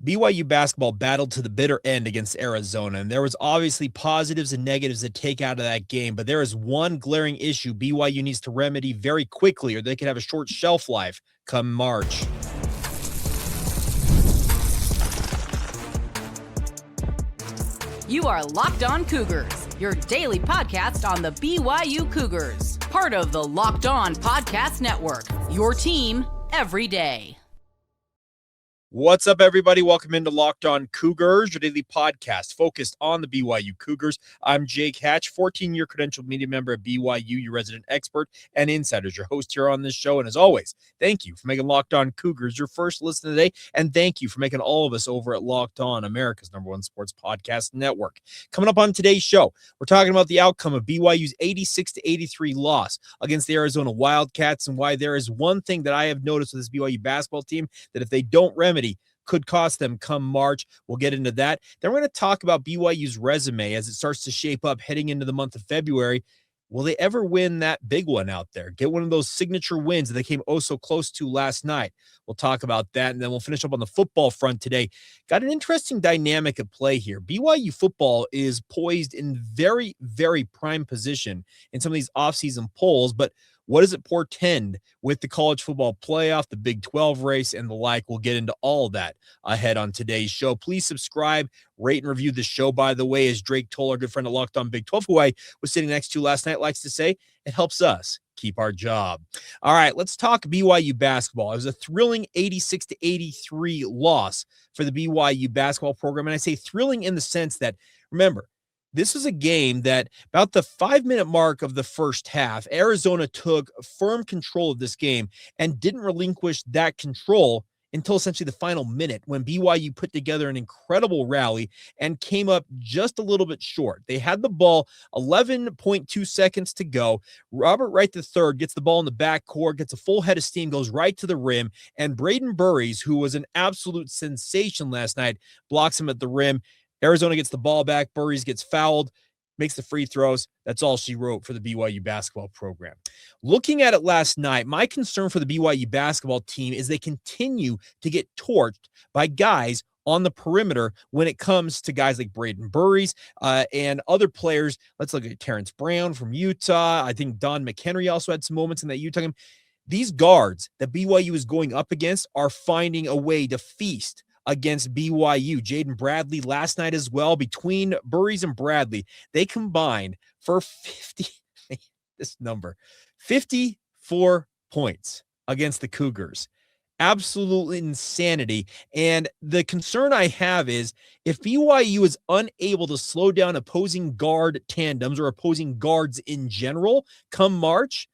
BYU basketball battled to the bitter end against Arizona, and there was obviously positives and negatives to take out of that game, but there is one glaring issue BYU needs to remedy very quickly, or they could have a short shelf life come March. You are Locked On Cougars, your daily podcast on the BYU Cougars, part of the Locked On Podcast Network, your team every day. What's up, everybody? Welcome into Locked On Cougars, your daily podcast focused on the BYU Cougars. I'm Jake Hatch, 14-year credentialed media member at BYU, your resident expert and insiders, your host here on this show. And as always, thank you for making Locked On Cougars your first listen today. And thank you for making all of us over at Locked On, America's #1 sports podcast network. Coming up on today's show, we're talking about the outcome of BYU's 86-83 loss against the Arizona Wildcats and why there is one thing that I have noticed with this BYU basketball team that if they don't remedy, could cost them come March. We'll get into that. Then we're going to talk about BYU's resume as it starts to shape up heading into the month of February. Will they ever win that big one out there? Get one of those signature wins that they came oh so close to last night. We'll talk about that, and then we'll finish up on the football front today. Got an interesting dynamic at play here. BYU football is poised in very, very prime position in some of these offseason polls, but what does it portend with the college football playoff, the Big 12 race, and the like? We'll get into all that ahead on today's show. Please subscribe, rate, and review the show, by the way, as Drake Toll, our good friend at Locked On Big 12, who I was sitting next to last night, likes to say, it helps us keep our job. All right, let's talk BYU basketball. It was a thrilling 86-83 loss for the BYU basketball program, and I say thrilling in the sense that, remember, this was a game that about the 5-minute mark of the first half, Arizona took firm control of this game and didn't relinquish that control until essentially the final minute when BYU put together an incredible rally and came up just a little bit short. They had the ball, 11.2 seconds to go. Robert Wright III gets the ball in the backcourt, gets a full head of steam, goes right to the rim, and Braden Burries, who was an absolute sensation last night, blocks him at the rim. Arizona gets the ball back. Burries gets fouled, makes the free throws. That's all she wrote for the BYU basketball program. Looking at it last night, my concern for the BYU basketball team is they continue to get torched by guys on the perimeter when it comes to guys like Braden Burries and other players. Let's look at Terrence Brown from Utah. I think Don McHenry also had some moments in that Utah game. These guards that BYU is going up against are finding a way to feast against BYU. Jaden Bradley last night as well. Between Burries and Bradley, they combined for 54 points against the Cougars. Absolute insanity. And the concern I have is if BYU is unable to slow down opposing guard tandems or opposing guards in general come March,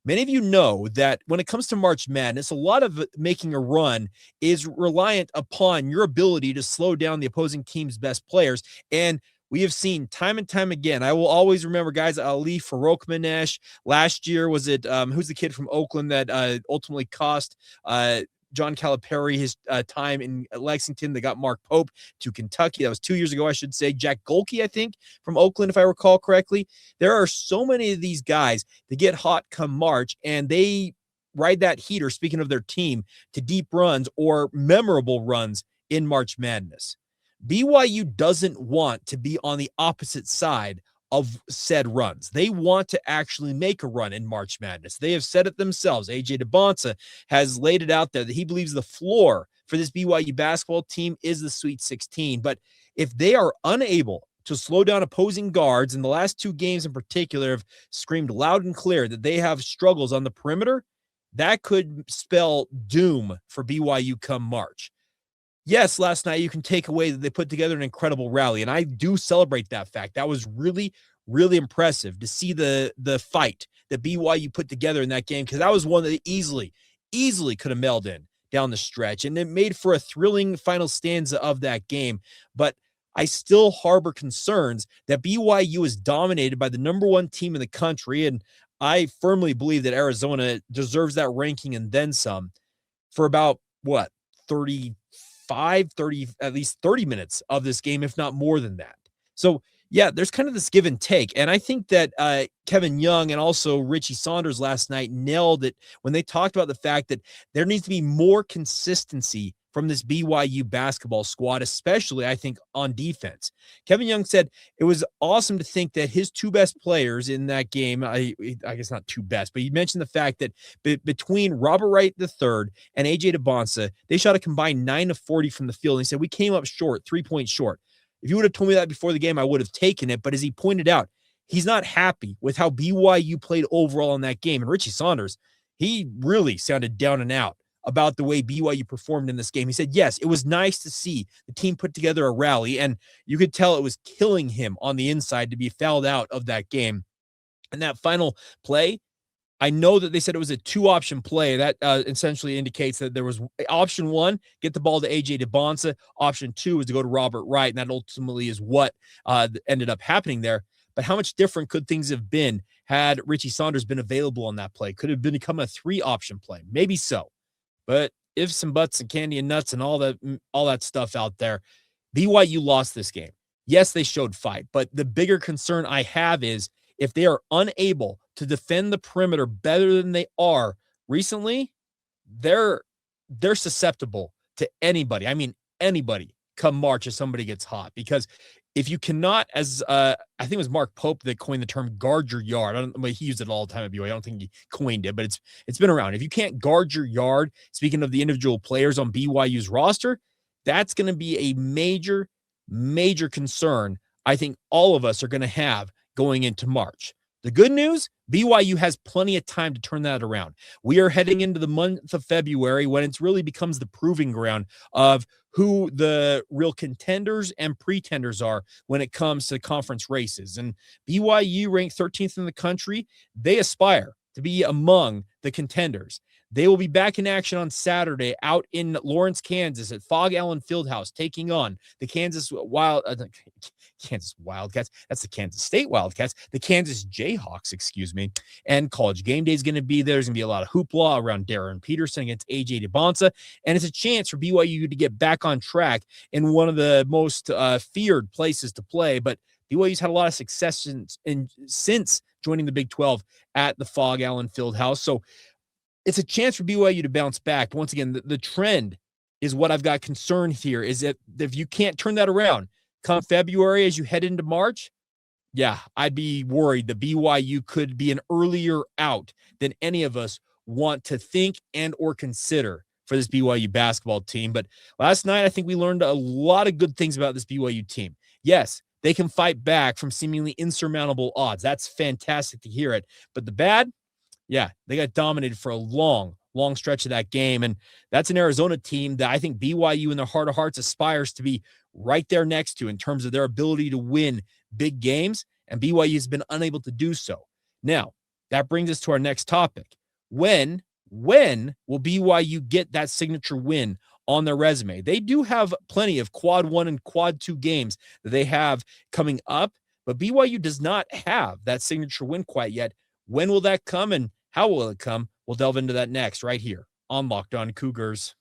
many of you know that when it comes to March Madness, a lot of making a run is reliant upon your ability to slow down the opposing team's best players. And we have seen time and time again. I will always remember guys, Ali Farokhmanesh. Last year, was it, who's the kid from Oakland that ultimately cost John Calipari his time in Lexington? They got Mark Pope to Kentucky. That was 2 years ago, I should say. Jack Golke, I think, from Oakland, if I recall correctly. There are so many of these guys that get hot come March, and they ride that heater, speaking of their team, to deep runs or memorable runs in March Madness. BYU doesn't want to be on the opposite side of said runs. They want to actually make a run in March Madness. They have said it themselves. AJ Dybantsa has laid it out there that he believes the floor for this BYU basketball team is the Sweet 16. But if they are unable to slow down opposing guards, in the last two games in particular have screamed loud and clear that they have struggles on the perimeter, that could spell doom for BYU come March. Yes, last night you can take away that they put together an incredible rally, and I do celebrate that fact. That was really, really impressive to see the fight that BYU put together in that game, because that was one that they easily could have mailed in down the stretch, and it made for a thrilling final stanza of that game. But I still harbor concerns that BYU is dominated by the number 1 team in the country, and I firmly believe that Arizona deserves that ranking and then some for about, 30, at least 30 minutes of this game, if not more than that. So yeah, there's kind of this give and take. And I think that Kevin Young and also Richie Saunders last night nailed it when they talked about the fact that there needs to be more consistency from this BYU basketball squad, especially, I think, on defense. Kevin Young said it was awesome to think that his two best players in that game, I guess not two best, but he mentioned the fact that between Robert Wright III and AJ Dybantsa, they shot a combined 9 of 40 from the field. And he said, we came up short, 3 points short. If you would have told me that before the game, I would have taken it. But as he pointed out, he's not happy with how BYU played overall in that game. And Richie Saunders, he really sounded down and out about the way BYU performed in this game. He said, yes, it was nice to see the team put together a rally, and you could tell it was killing him on the inside to be fouled out of that game. And that final play, I know that they said it was a 2-option play. That essentially indicates that there was option 1, get the ball to AJ Dybantsa. Option 2 is to go to Robert Wright, and that ultimately is what ended up happening there. But how much different could things have been had Richie Saunders been available on that play? Could it have become a 3-option play? Maybe so. But ifs and buts and candy and nuts and all that stuff out there, BYU lost this game. Yes, they showed fight, but the bigger concern I have is if they are unable to defend the perimeter better than they are recently, they're susceptible to anybody. I mean, anybody come March if somebody gets hot. Because if you cannot, as I think it was Mark Pope that coined the term guard your yard. He used it all the time at BYU. I don't think he coined it, but it's been around. If you can't guard your yard, speaking of the individual players on BYU's roster, that's going to be a major, major concern I think all of us are going to have going into March. The good news, BYU has plenty of time to turn that around. We are heading into the month of February when it really becomes the proving ground of who the real contenders and pretenders are when it comes to conference races. And BYU ranked 13th in the country. They aspire to be among the contenders. They will be back in action on Saturday out in Lawrence, Kansas at Fog Allen Fieldhouse, taking on the Kansas Wildcats. That's the Kansas State Wildcats, the Kansas Jayhawks, excuse me. And College Game Day is going to be there. There's going to be a lot of hoopla around Darren Peterson against AJ Dybantsa. And it's a chance for BYU to get back on track in one of the most feared places to play. But BYU's had a lot of success since joining the Big 12 at the Fog Allen Fieldhouse. So it's a chance for BYU to bounce back. But once again, the trend is what I've got concerned here, is that if you can't turn that around come February as you head into March, yeah, I'd be worried that BYU could be an earlier out than any of us want to think and or consider for this BYU basketball team. But last night, I think we learned a lot of good things about this BYU team. Yes, they can fight back from seemingly insurmountable odds. That's fantastic to hear it. But the bad, yeah, they got dominated for a long stretch of that game. And that's an Arizona team that I think BYU in their heart of hearts aspires to be right there next to in terms of their ability to win big games. And BYU has been unable to do so. Now, that brings us to our next topic. When will BYU get that signature win on their resume? They do have plenty of quad 1 and quad 2 games that they have coming up, but BYU does not have that signature win quite yet. When will that come and how will it come? We'll delve into that next right here on Locked On Cougars.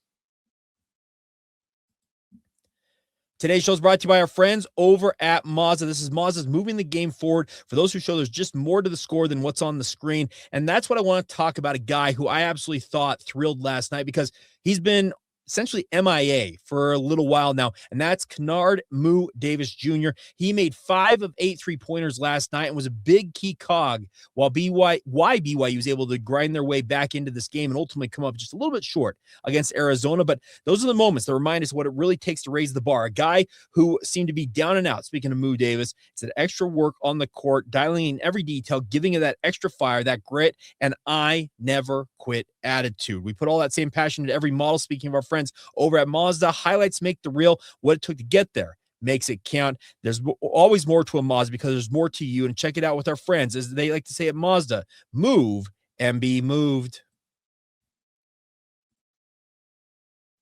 Today's show is brought to you by our friends over at Mazda. This is Mazda's moving the game forward. For those who show there's just more to the score than what's on the screen. And that's what I want to talk about, a guy who I absolutely thought thrilled last night because he's been essentially MIA for a little while now, and that's Kennard Moo Davis Jr. He made 5 of 8 3-pointers last night and was a big key cog while BYU was able to grind their way back into this game and ultimately come up just a little bit short against Arizona. But those are the moments that remind us what it really takes to raise the bar. A guy who seemed to be down and out, speaking of Moo Davis, it's that extra work on the court, dialing in every detail, giving it that extra fire, that grit, and I never quit attitude. We put all that same passion into every model. Speaking of our friends over at Mazda, highlights make the real. What it took to get there makes it count. There's always more to a Mazda because there's more to you. And check it out with our friends, as they like to say at Mazda, move and be moved.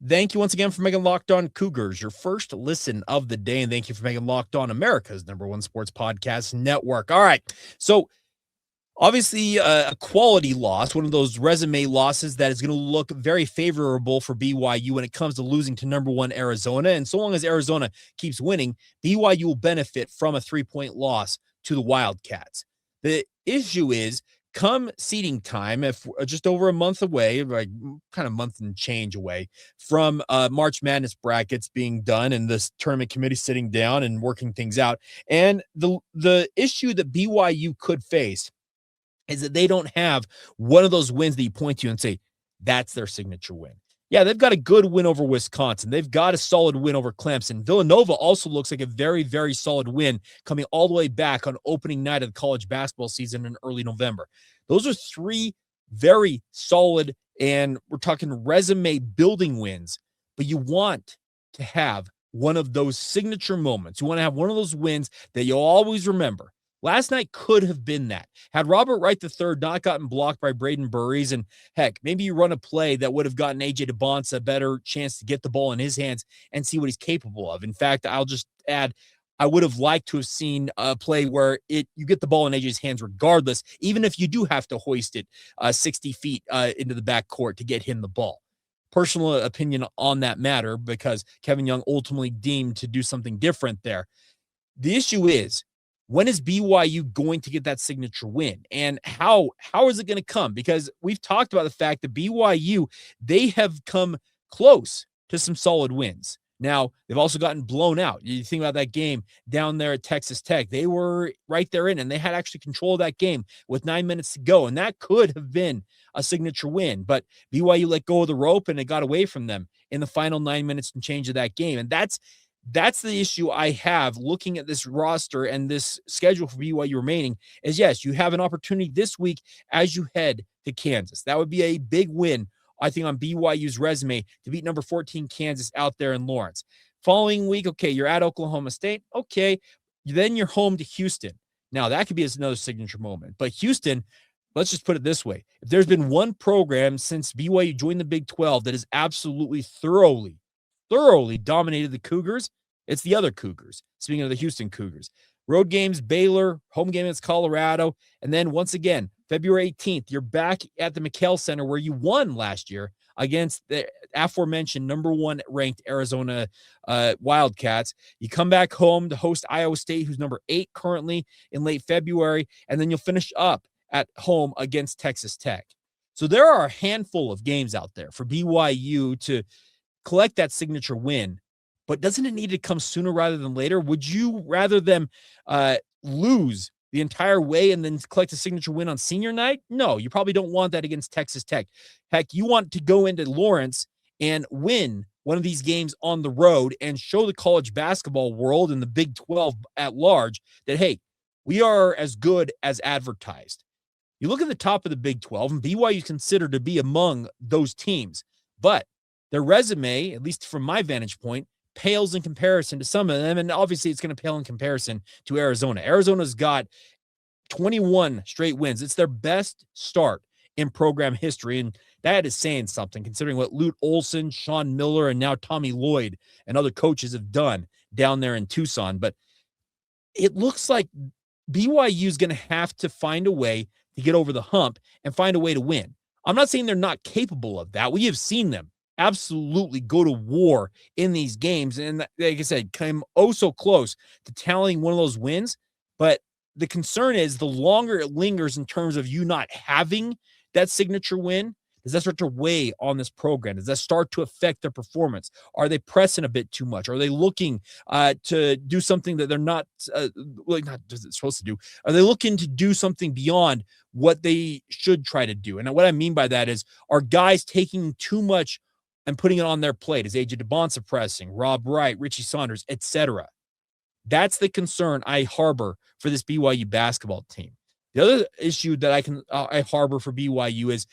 Thank you once again for making Locked On Cougars your first listen of the day. And thank you for making Locked On America's #1 sports podcast network. All right. So obviously, a quality loss, one of those resume losses that is going to look very favorable for BYU when it comes to losing to #1 Arizona. And so long as Arizona keeps winning, BYU will benefit from a 3-point loss to the Wildcats. The issue is come seeding time, if just over a month away, like kind of month and change away from March Madness brackets being done and this tournament committee sitting down and working things out. And the issue that BYU could face is that they don't have one of those wins that you point to and say, that's their signature win. Yeah, they've got a good win over Wisconsin. They've got a solid win over Clemson. Villanova also looks like a very, very solid win coming all the way back on opening night of the college basketball season in early November. Those are three very solid, and we're talking resume building wins, but you want to have one of those signature moments. You want to have one of those wins that you'll always remember. Last night could have been that. Had Robert Wright III not gotten blocked by Braden Burries, and heck, maybe you run a play that would have gotten Dybantsa a better chance to get the ball in his hands and see what he's capable of. In fact, I'll just add, I would have liked to have seen a play where you get the ball in AJ's hands regardless, even if you do have to hoist it 60 feet into the backcourt to get him the ball. Personal opinion on that matter, because Kevin Young ultimately deemed to do something different there. The issue is, when is BYU going to get that signature win? And how is it going to come? Because we've talked about the fact that BYU, they have come close to some solid wins. Now, they've also gotten blown out. You think about that game down there at Texas Tech. They were right there in, and they had actually control of that game with 9 minutes to go, and that could have been a signature win. But BYU let go of the rope, and it got away from them in the final 9 minutes and change of that game. And that's the issue I have looking at this roster and this schedule for BYU remaining is, yes, you have an opportunity this week as you head to Kansas. That would be a big win, I think, on BYU's resume to beat number 14 Kansas out there in Lawrence. Following week, okay, you're at Oklahoma State. Okay, then you're home to Houston. Now, that could be another signature moment. But Houston, let's just put it this way. If there's been one program since BYU joined the Big 12 that has absolutely thoroughly dominated the Cougars, it's the other Cougars. Speaking of the Houston Cougars, road games, Baylor, home game against Colorado. And then once again, February 18th, you're back at the McKell Center where you won last year against the aforementioned number one ranked Arizona Wildcats. You come back home to host Iowa State, who's number 8 currently, in late February. And then you'll finish up at home against Texas Tech. So there are a handful of games out there for BYU to collect that signature win, but doesn't it need to come sooner rather than later? Would you rather them lose the entire way and then collect a signature win on senior night? No, you probably don't want that against Texas Tech. Heck, you want to go into Lawrence and win one of these games on the road and show the college basketball world and the Big 12 at large that, hey, we are as good as advertised. You look at the top of the Big 12, and BYU is considered to be among those teams, but their resume, at least from my vantage point, pales in comparison to some of them. And obviously it's going to pale in comparison to Arizona. Arizona's got 21 straight wins. It's their best start in program history. And that is saying something, considering what Lute Olson, Sean Miller, and now Tommy Lloyd and other coaches have done down there in Tucson. But it looks like BYU is going to have to find a way to get over the hump and find a way to win. I'm not saying they're not capable of that. We have seen them absolutely go to war in these games. And like I said, came so close to tallying one of those wins. But the concern is the longer it lingers in terms of you not having that signature win, does that start to weigh on this program? Does that start to affect their performance? Are they pressing a bit too much? Are they looking to do something that they're not supposed to do? Are they looking to do something beyond what they should try to do? And what I mean by that is, are guys taking too much and putting it on their plate? Is AJ Dybantsa pressing, Rob Wright, Richie Saunders, etc.? That's the concern I harbor for this BYU basketball team. The other issue that I harbor for BYU is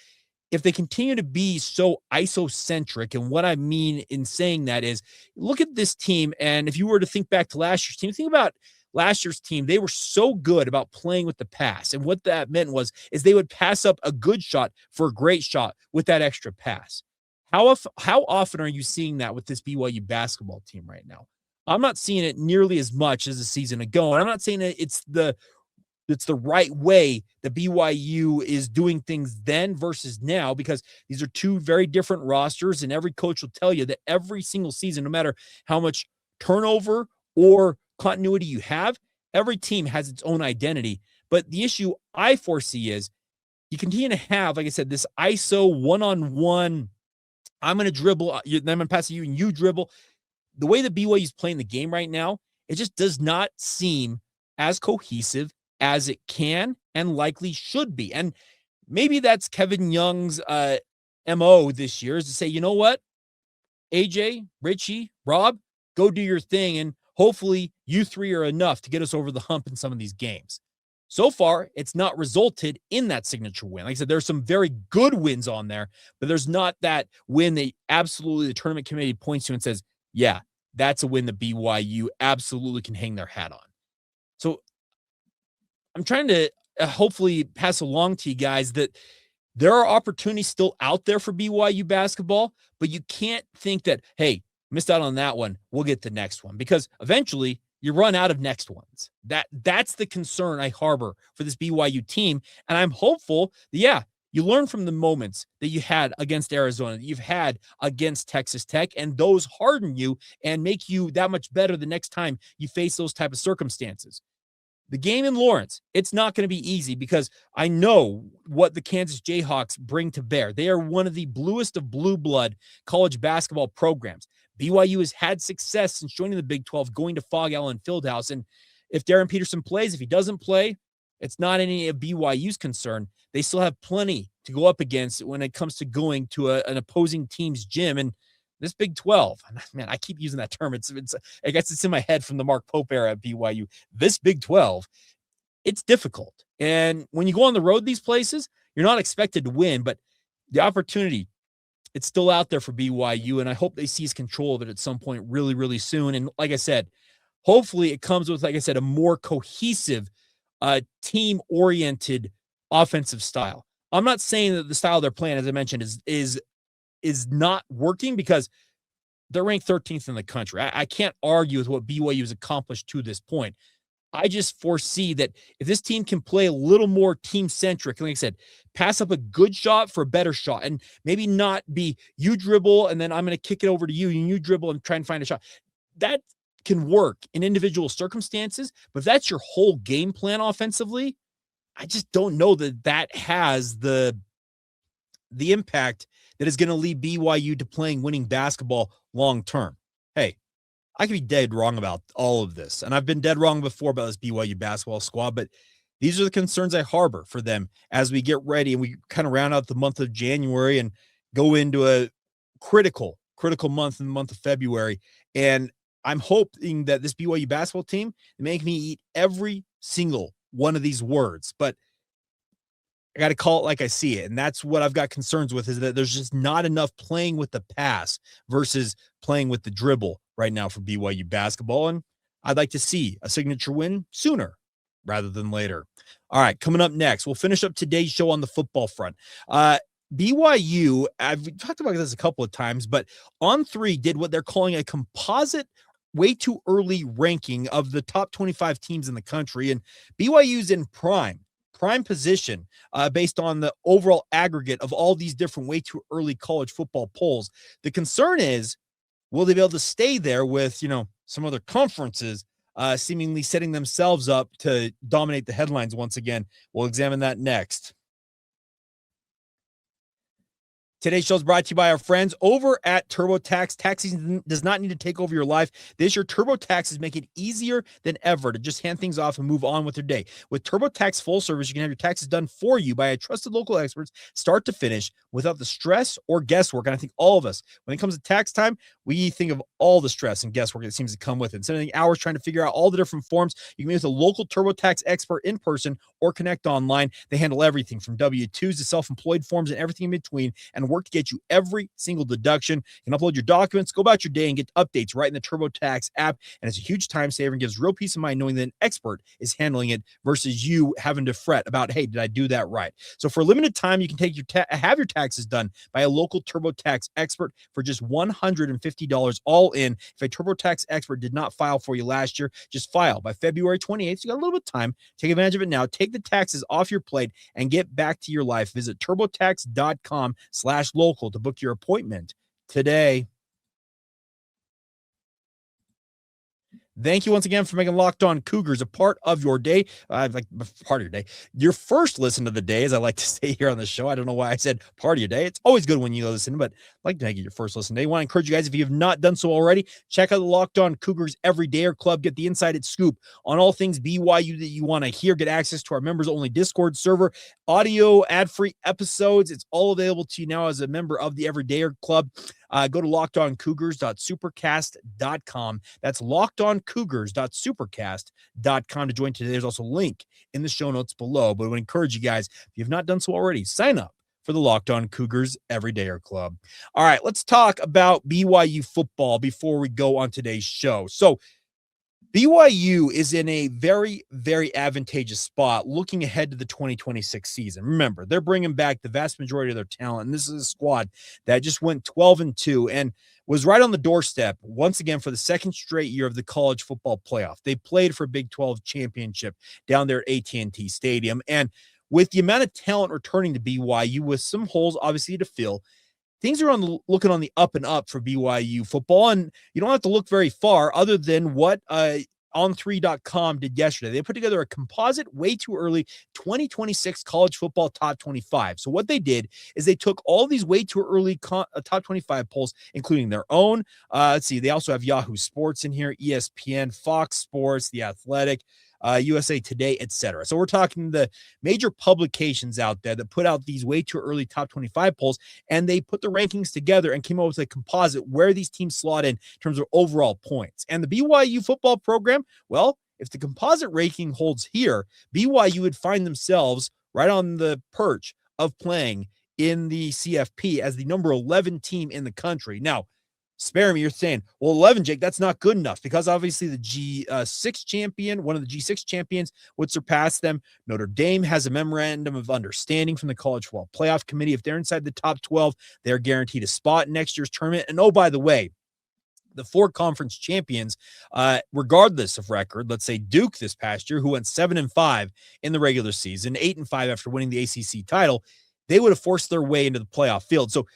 if they continue to be so isocentric. And what I mean in saying that is, look at this team, and if you were to think back to last year's team, think about last year's team. They were so good about playing with the pass, and what that meant is they would pass up a good shot for a great shot with that extra pass. How often are you seeing that with this BYU basketball team right now? I'm not seeing it nearly as much as a season ago, and I'm not saying that it's the right way that BYU is doing things then versus now, because these are two very different rosters, and every coach will tell you that every single season, no matter how much turnover or continuity you have, every team has its own identity. But the issue I foresee is you continue to have, like I said, this ISO one-on-one. I'm going to dribble, then I'm going to pass to you, and you dribble. The way that BYU is playing the game right now, it just does not seem as cohesive as it can and likely should be. And maybe that's Kevin Young's MO this year, is to say, you know what, AJ, Richie, Rob, go do your thing, and hopefully you three are enough to get us over the hump in some of these games. So far, it's not resulted in that signature win. Like I said, there's some very good wins on there, but there's not that win that absolutely the tournament committee points to and says, yeah, that's a win that BYU absolutely can hang their hat on. So I'm trying to hopefully pass along to you guys that there are opportunities still out there for BYU basketball, but you can't think that, hey, missed out on that one, we'll get the next one, because eventually you run out of next ones. That's the concern I harbor for this BYU team. And I'm hopeful that, yeah, you learn from the moments that you had against Arizona, that you've had against Texas Tech, and those harden you and make you that much better the next time you face those type of circumstances. The game in Lawrence, it's not going to be easy, because I know what the Kansas Jayhawks bring to bear. They are one of the bluest of blue blood college basketball programs. BYU has had success since joining the Big 12, going to Fog Allen Fieldhouse. And if Darren Peterson plays, if he doesn't play, it's not any of BYU's concern. They still have plenty to go up against when it comes to going to an opposing team's gym. And this Big 12, man, I keep using that term. I guess it's in my head from the Mark Pope era at BYU. This Big 12, it's difficult. And when you go on the road these places, you're not expected to win, but the opportunity, it's still out there for BYU, and I hope they seize control of it at some point really, really soon. And like I said, hopefully it comes with, like I said, a more cohesive, team-oriented offensive style. I'm not saying that the style they're playing, as I mentioned, is not working, because they're ranked 13th in the country. I can't argue with what BYU has accomplished to this point. I just foresee that if this team can play a little more team-centric, like I said, pass up a good shot for a better shot, and maybe not be you dribble and then I'm going to kick it over to you and you dribble and try and find a shot. That can work in individual circumstances, but if that's your whole game plan offensively, I just don't know that that has the impact that is going to lead BYU to playing winning basketball long-term. Hey, I could be dead wrong about all of this, and I've been dead wrong before about this BYU basketball squad, but these are the concerns I harbor for them as we get ready and we kind of round out the month of January and go into a critical month in the month of February. And I'm hoping that this BYU basketball team make me eat every single one of these words, but I got to call it like I see it. And that's what I've got concerns with, is that there's just not enough playing with the pass versus playing with the dribble right now for BYU basketball. And I'd like to see a signature win sooner rather than later. All right, coming up next, we'll finish up today's show on the football front. BYU, I've talked about this a couple of times, but On3 did what they're calling a composite way too early ranking of the top 25 teams in the country. And BYU's in prime position based on the overall aggregate of all these different way too early college football polls. The concern is, will they be able to stay there with, some other conferences seemingly setting themselves up to dominate the headlines once again? We'll examine that next. Today's show is brought to you by our friends over at TurboTax. Tax season does not need to take over your life. This year, TurboTax make it easier than ever to just hand things off and move on with your day. With TurboTax full service, you can have your taxes done for you by a trusted local experts, start to finish, without the stress or guesswork. And I think all of us, when it comes to tax time, we think of all the stress and guesswork that seems to come with it. Spending hours trying to figure out all the different forms. You can meet with a local TurboTax expert in person or connect online. They handle everything from W-2s to self-employed forms and everything in between, and work to get you every single deduction. You can upload your documents, go about your day, and get updates right in the TurboTax app. And it's a huge time saver and gives real peace of mind knowing that an expert is handling it versus you having to fret about, hey, did I do that right? So for a limited time, you can take have your taxes done by a local TurboTax expert for just $150 all in. If a TurboTax expert did not file for you last year, just file by February 28th. So you got a little bit of time. Take advantage of it now. Take the taxes off your plate and get back to your life. Visit turbotax.com/local to book your appointment today. Thank you once again for making Locked On Cougars a part of your day. Part of your day. Your first listen of the day, as I like to say here on the show. I don't know why I said part of your day. It's always good when you listen, but I'd like to make it your first listen today. I want to encourage you guys, if you have not done so already, check out the Locked On Cougars Everydayer Club. Get the inside scoop on all things BYU that you want to hear. Get access to our members-only Discord server, audio, ad-free episodes. It's all available to you now as a member of the Everydayer Club. Go to lockedoncougars.supercast.com. That's lockedoncougars.supercast.com to join today. There's also a link in the show notes below, but I would encourage you guys, if you've not done so already, sign up for the Locked On Cougars Everydayer Club. All right, let's talk about BYU football before we go on today's show. So BYU is in a very, very advantageous spot looking ahead to the 2026 season. Remember, they're bringing back the vast majority of their talent, and this is a squad that just went 12-2 and was right on the doorstep once again for the second straight year of the college football playoff. They played for a Big 12 championship down there at AT&T Stadium, and with the amount of talent returning to BYU, with some holes obviously to fill, things are looking on the up and up for BYU football, and you don't have to look very far other than what on3.com did yesterday. They put together a composite way too early 2026 college football top 25. So what they did is they took all these way too early top 25 polls, including their own. Let's see, they also have Yahoo Sports in here, ESPN, Fox Sports, The Athletic, USA Today, etc. So we're talking the major publications out there that put out these way too early top 25 polls, and they put the rankings together and came up with a composite where these teams slot in terms of overall points. And the BYU football program, well, if the composite ranking holds here, BYU would find themselves right on the perch of playing in the CFP as the number 11 team in the country. Now, spare me, you're saying, well, 11, Jake, that's not good enough, because obviously the G6 champion, one of the G6 champions, would surpass them. Notre Dame has a memorandum of understanding from the College Football Playoff Committee. If they're inside the top 12, they're guaranteed a spot in next year's tournament. And oh, by the way, the four conference champions, regardless of record, let's say Duke this past year, who went 7-5 in the regular season, 8-5 after winning the ACC title, they would have forced their way into the playoff field. So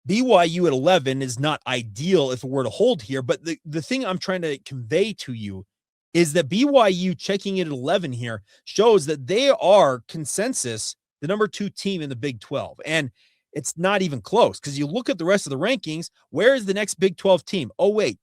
BYU at 11 is not ideal if it were to hold here, but the thing I'm trying to convey to you is that BYU checking in at 11 here shows that they are consensus the number 2 team in the Big 12. And it's not even close, because you look at the rest of the rankings, where is the next Big 12 team? Oh, wait,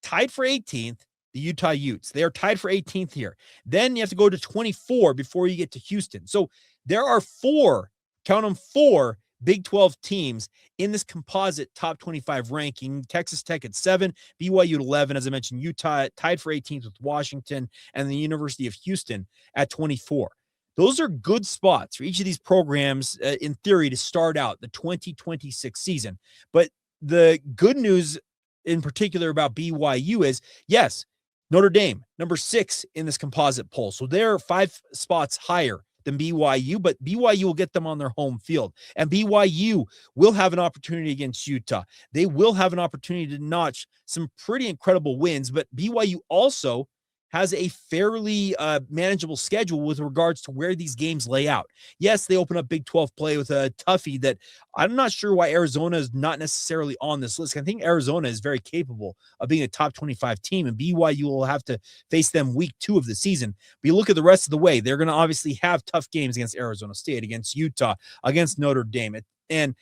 tied for 18th, the Utah Utes. They are tied for 18th here. Then you have to go to 24 before you get to Houston. So there are 4, count them 4, Big 12 teams in this composite top 25 ranking. Texas Tech at 7, BYU at 11, as I mentioned, Utah tied for 18th with Washington, and the University of Houston at 24. Those are good spots for each of these programs, in theory, to start out the 2026 season. But the good news in particular about BYU is, yes, Notre Dame, number 6 in this composite poll. So they're 5 spots higher than BYU, but BYU will get them on their home field. And BYU will have an opportunity against Utah. They will have an opportunity to notch some pretty incredible wins, but BYU also has a fairly manageable schedule with regards to where these games lay out. Yes, they open up Big 12 play with a toughie that I'm not sure why Arizona is not necessarily on this list. I think Arizona is very capable of being a top 25 team, and BYU will have to face them week 2 of the season. But you look at the rest of the way, they're going to obviously have tough games against Arizona State, against Utah, against Notre Dame. And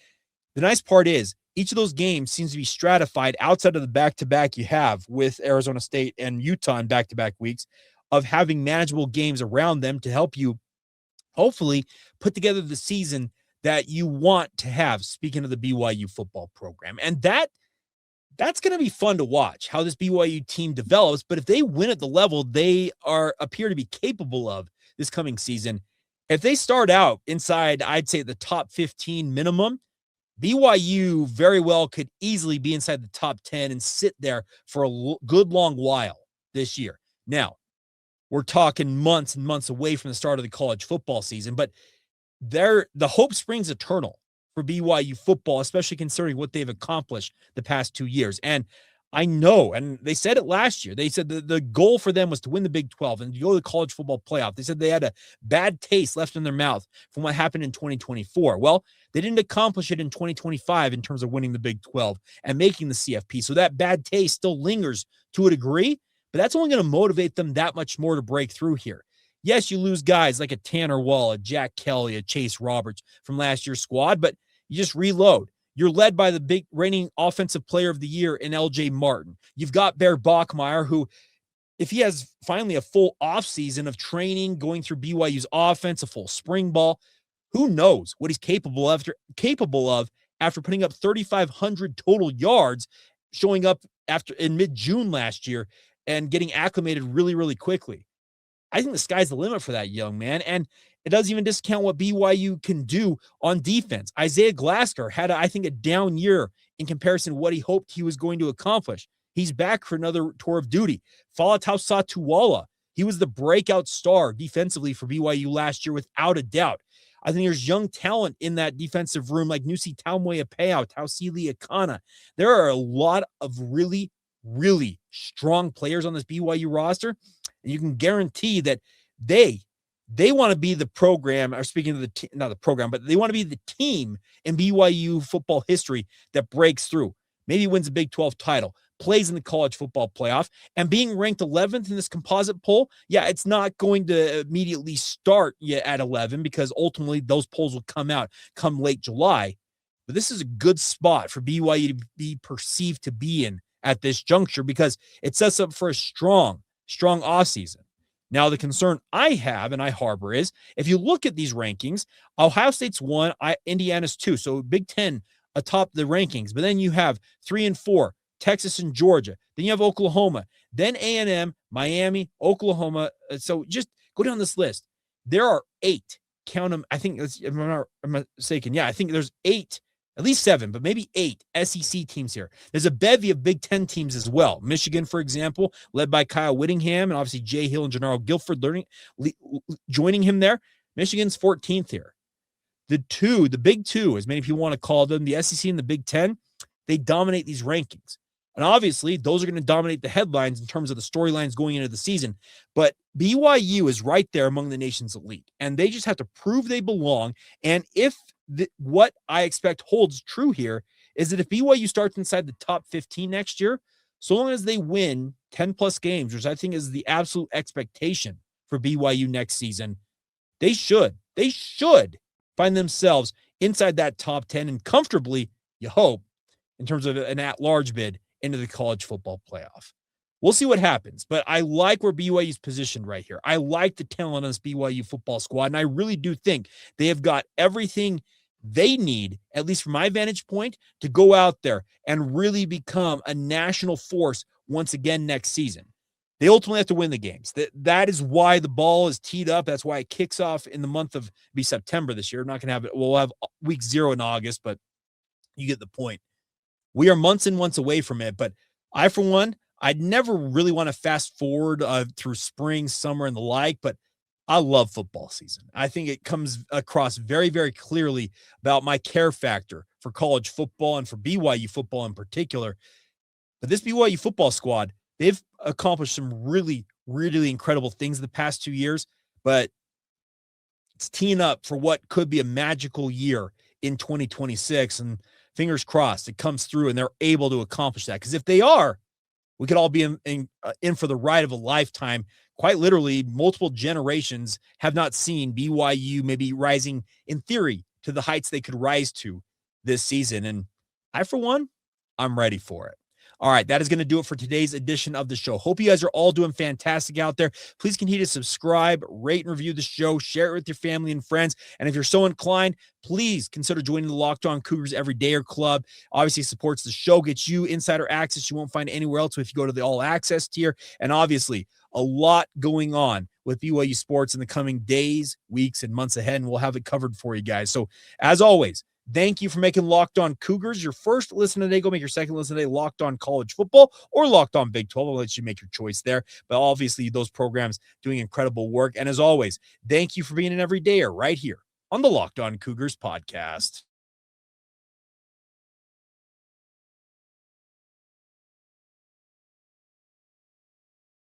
the nice part is, each of those games seems to be stratified outside of the back-to-back you have with Arizona State and Utah in back-to-back weeks, of having manageable games around them to help you hopefully put together the season that you want to have, speaking of the BYU football program. And that's going to be fun to watch, how this BYU team develops. But if they win at the level they appear to be capable of this coming season, if they start out inside, I'd say the top 15 minimum, BYU very well could easily be inside the top 10 and sit there for a good long while this year. Now, we're talking months and months away from the start of the college football season, but the hope springs eternal for BYU football, especially considering what they've accomplished the past 2 years. And I know, and they said it last year, they said the goal for them was to win the Big 12 and to go to the college football playoff. They said they had a bad taste left in their mouth from what happened in 2024. Well, they didn't accomplish it in 2025 in terms of winning the Big 12 and making the CFP. So that bad taste still lingers to a degree, but that's only going to motivate them that much more to break through here. Yes, you lose guys like a Tanner Wall, a Jack Kelly, a Chase Roberts from last year's squad, but you just reload. You're led by the big reigning offensive player of the year in LJ Martin. You've got Bear Bachmeier, who, if he has finally a full offseason of training, going through BYU's offense, a full spring ball, who knows what he's capable of after putting up 3,500 total yards, showing up in mid-June last year and getting acclimated really, really quickly. I think the sky's the limit for that young man, and it doesn't even discount what BYU can do on defense. Isaiah Glasgow had, I think, a down year in comparison to what he hoped he was going to accomplish. He's back for another tour of duty. Falatau Satuwala, he was the breakout star defensively for BYU last year without a doubt. I think there's young talent in that defensive room like Nusi Taumoeapeo, Tausili Akana. There are a lot of really, really strong players on this BYU roster, and you can guarantee that they want to be the program, or speaking of not the program, but they want to be the team in BYU football history that breaks through, maybe wins a Big 12 title, plays in the college football playoff, and being ranked 11th in this composite poll. Yeah, it's not going to immediately start yet at 11 because ultimately those polls will come out come late July. But this is a good spot for BYU to be perceived to be in at this juncture because it sets up for a strong offseason. Now, the concern I have and I harbor is if you look at these rankings, Ohio State's 1, Indiana's 2. So Big Ten atop the rankings. But then you have 3 and 4, Texas and Georgia. Then you have Oklahoma. Then A&M, Miami, Oklahoma. So just go down this list. There are 8. Count them. I think, if I'm not mistaken. Yeah, I think there's 8. At least 7, but maybe 8 SEC teams here. There's a bevy of Big Ten teams as well. Michigan, for example, led by Kyle Whittingham, and obviously Jay Hill and Gennaro Guilford joining him there. Michigan's 14th here. The Big Two, as many people want to call them, the SEC and the Big Ten, they dominate these rankings. And obviously, those are going to dominate the headlines in terms of the storylines going into the season. But BYU is right there among the nation's elite, and they just have to prove they belong. And if what I expect holds true here is that if BYU starts inside the top 15 next year, so long as they win 10 plus games, which I think is the absolute expectation for BYU next season, they should find themselves inside that top 10 and comfortably, you hope, in terms of an at-large bid into the college football playoff. We'll see what happens, but I like where BYU's positioned right here. I like the talent on this BYU football squad, and I really do think they have got everything they need, at least from my vantage point, to go out there and really become a national force once again next season. They ultimately have to win the games. That is why the ball is teed up. That's why it kicks off in the month of September this year. We're not going to have it. We'll have week 0 in August, but you get the point. We are months and months away from it, but I, for one, I'd never really want to fast forward through spring, summer, and the like, but I love football season. I think it comes across very, very clearly about my care factor for college football and for BYU football in particular. But this BYU football squad, they've accomplished some really, really incredible things in the past 2 years, but it's teeing up for what could be a magical year in 2026. And fingers crossed it comes through and they're able to accomplish that. Because if they are, we could all be in for the ride of a lifetime. Quite literally, multiple generations have not seen BYU maybe rising, in theory, to the heights they could rise to this season. And I, for one, I'm ready for it. All right, that is going to do it for today's edition of the show. Hope you guys are all doing fantastic out there. Please continue to subscribe, rate, and review the show. Share it with your family and friends. And if you're so inclined, please consider joining the Locked On Cougars Everydayer Club. Obviously, supports the show, gets you insider access you won't find anywhere else if you go to the All Access tier. And obviously, a lot going on with BYU sports in the coming days, weeks, and months ahead, and we'll have it covered for you guys. So, as always, thank you for making Locked On Cougars your first listen today. Go make your second listen today, Locked On College Football or Locked On Big 12. I'll let you make your choice there. But obviously, those programs doing incredible work. And as always, thank you for being an everydayer right here on the Locked On Cougars podcast.